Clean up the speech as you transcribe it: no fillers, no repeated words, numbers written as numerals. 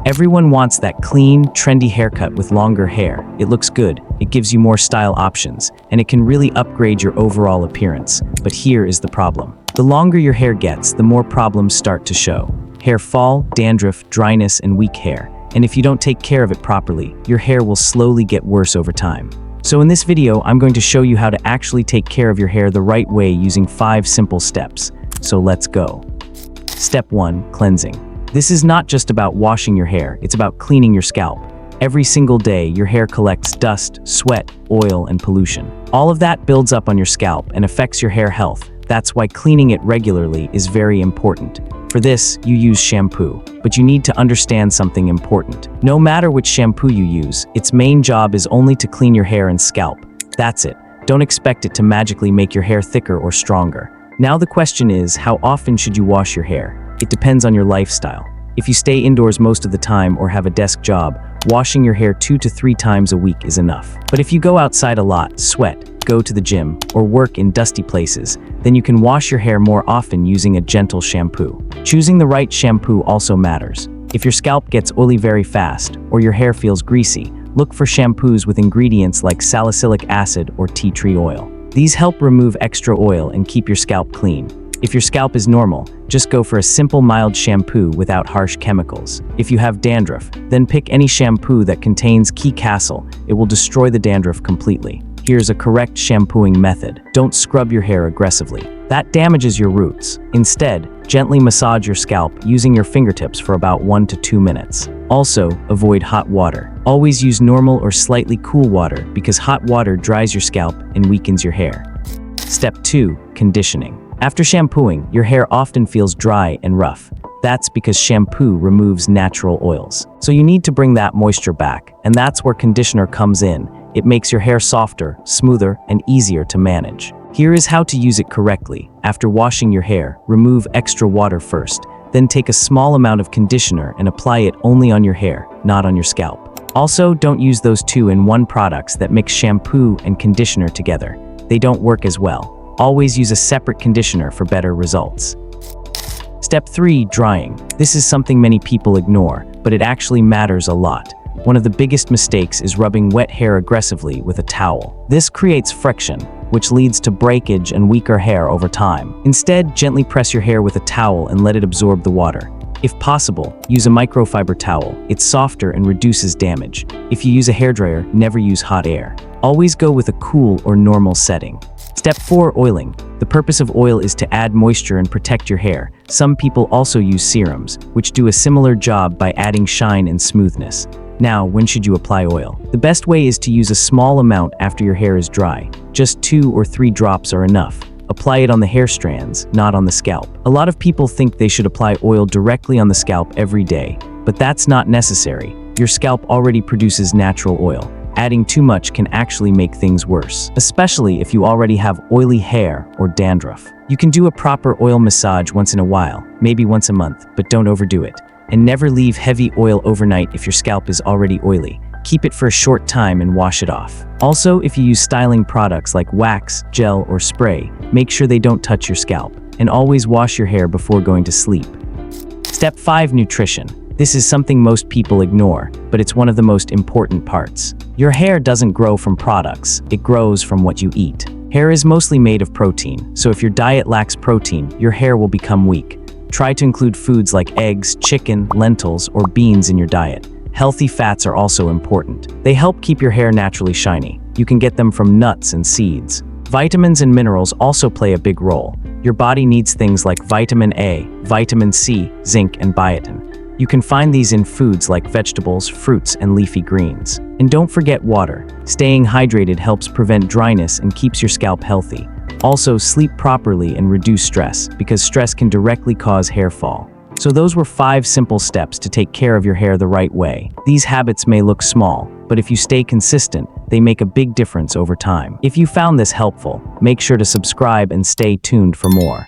Everyone wants that clean, trendy haircut with longer hair. It looks good, it gives you more style options, and it can really upgrade your overall appearance. But here is the problem. The longer your hair gets, the more problems start to show. Hair fall, dandruff, dryness, and weak hair. And if you don't take care of it properly, your hair will slowly get worse over time. So in this video, I'm going to show you how to actually take care of your hair the right way using 5 simple steps. So let's go. Step 1. Cleansing. This is not just about washing your hair, it's about cleaning your scalp. Every single day, your hair collects dust, sweat, oil, and pollution. All of that builds up on your scalp and affects your hair health. That's why cleaning it regularly is very important. For this, you use shampoo, but you need to understand something important. No matter which shampoo you use, its main job is only to clean your hair and scalp. That's it. Don't expect it to magically make your hair thicker or stronger. Now the question is, how often should you wash your hair? It depends on your lifestyle. If you stay indoors most of the time or have a desk job, washing your hair 2 to 3 times a week is enough. But if you go outside a lot, sweat, go to the gym, or work in dusty places, then you can wash your hair more often using a gentle shampoo. Choosing the right shampoo also matters. If your scalp gets oily very fast, or your hair feels greasy, look for shampoos with ingredients like salicylic acid or tea tree oil. These help remove extra oil and keep your scalp clean. If your scalp is normal, just go for a simple mild shampoo without harsh chemicals. If you have dandruff, then pick any shampoo that contains Key Castle. It will destroy the dandruff completely. Here's a correct shampooing method. Don't scrub your hair aggressively. That damages your roots. Instead, gently massage your scalp using your fingertips for about 1 to 2 minutes. Also, avoid hot water. Always use normal or slightly cool water because hot water dries your scalp and weakens your hair. Step 2. Conditioning. After shampooing, your hair often feels dry and rough. That's because shampoo removes natural oils. So you need to bring that moisture back, and that's where conditioner comes in. It makes your hair softer, smoother, and easier to manage. Here is how to use it correctly. After washing your hair, remove extra water first. Then take a small amount of conditioner and apply it only on your hair, not on your scalp. Also, don't use those 2-in-1 products that mix shampoo and conditioner together. They don't work as well. Always use a separate conditioner for better results. Step 3. Drying. This is something many people ignore, but it actually matters a lot. One of the biggest mistakes is rubbing wet hair aggressively with a towel. This creates friction, which leads to breakage and weaker hair over time. Instead, gently press your hair with a towel and let it absorb the water. If possible, use a microfiber towel. It's softer and reduces damage. If you use a hairdryer, never use hot air. Always go with a cool or normal setting. Step 4. Oiling. The purpose of oil is to add moisture and protect your hair. Some people also use serums, which do a similar job by adding shine and smoothness. Now, when should you apply oil? The best way is to use a small amount after your hair is dry. Just 2 or 3 drops are enough. Apply it on the hair strands, not on the scalp. A lot of people think they should apply oil directly on the scalp every day, but that's not necessary. Your scalp already produces natural oil. Adding too much can actually make things worse, especially if you already have oily hair or dandruff. You can do a proper oil massage once in a while, maybe once a month, but don't overdo it. And never leave heavy oil overnight if your scalp is already oily. Keep it for a short time and wash it off. Also, if you use styling products like wax, gel, or spray, make sure they don't touch your scalp. And always wash your hair before going to sleep. Step 5. Nutrition. This is something most people ignore, but it's one of the most important parts. Your hair doesn't grow from products, it grows from what you eat. Hair is mostly made of protein, so if your diet lacks protein, your hair will become weak. Try to include foods like eggs, chicken, lentils, or beans in your diet. Healthy fats are also important. They help keep your hair naturally shiny. You can get them from nuts and seeds. Vitamins and minerals also play a big role. Your body needs things like vitamin A, vitamin C, zinc, and biotin. You can find these in foods like vegetables, fruits, and leafy greens. And don't forget water. Staying hydrated helps prevent dryness and keeps your scalp healthy. Also, sleep properly and reduce stress, because stress can directly cause hair fall. So those were 5 simple steps to take care of your hair the right way. These habits may look small, but if you stay consistent, they make a big difference over time. If you found this helpful, make sure to subscribe and stay tuned for more.